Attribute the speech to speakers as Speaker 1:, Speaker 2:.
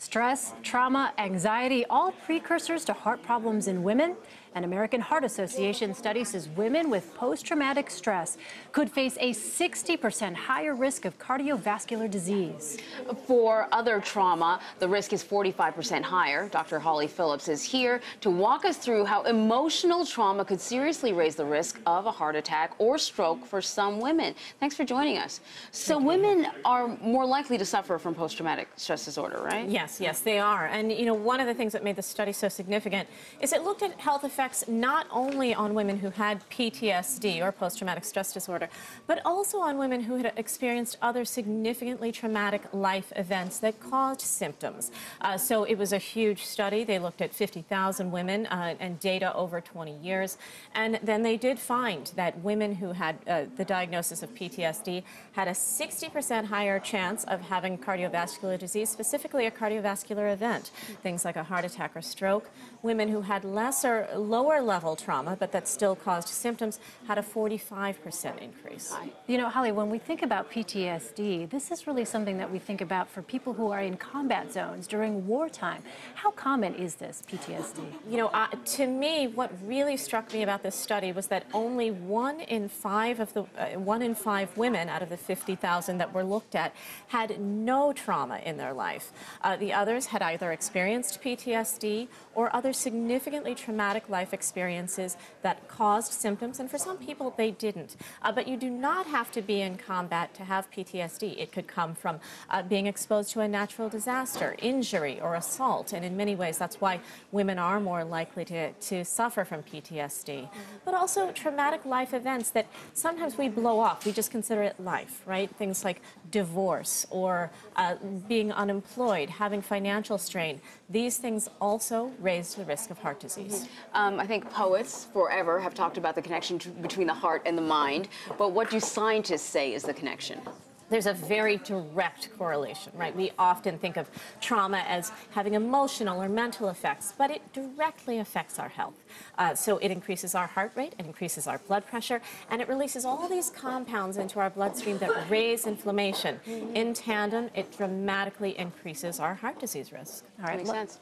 Speaker 1: Stress, trauma, anxiety, all precursors to heart problems in women. An American Heart Association study says women with post-traumatic stress could face a 60% higher risk of cardiovascular disease.
Speaker 2: For other trauma, the risk is 45% higher. Dr. Holly Phillips is here to walk us through how emotional trauma could seriously raise the risk of a heart attack or stroke for some women. Thanks for joining us. So women are more likely to suffer from post-traumatic stress disorder, right?
Speaker 3: Yes, they are. And, you know, one of the things that made the study so significant is it looked at health effects not only on women who had PTSD or post-traumatic stress disorder, but also on women who had experienced other significantly traumatic life events that caused symptoms. So it was a huge study. They looked at 50,000 women and data over 20 years. And then they did find that women who had the diagnosis of PTSD had a 60% higher chance of having cardiovascular disease, specifically a cardiovascular event, things like a heart attack or stroke. Women who had lower level trauma, but that still caused symptoms, had a 45% increase.
Speaker 1: You know, Holly, when we think about PTSD, this is really something that we think about for people who are in combat zones during wartime. How common is this PTSD?
Speaker 3: You know, to me, what really struck me about this study was that only 1 in 5 women out of the 50,000 that were looked at had no trauma in their life. The others had either experienced PTSD or other significantly traumatic life experiences that caused symptoms, and for some people they didn't. But you do not have to be in combat to have PTSD. It could come from being exposed to a natural disaster, injury, or assault, and in many ways that's why women are more likely to suffer from PTSD. But also traumatic life events that sometimes we blow off. We just consider it life, right? Things like divorce or being unemployed, having financial strain. These things also raise the risk of heart disease.
Speaker 2: I think poets forever have talked about the connection between the heart and the mind, but what do scientists say is the connection?
Speaker 3: There's a very direct correlation, right? We often think of trauma as having emotional or mental effects, but it directly affects our health. So it increases our heart rate, it increases our blood pressure, and it releases all these compounds into our bloodstream that raise inflammation. In tandem, it dramatically increases our heart disease risk.
Speaker 2: All right, makes sense.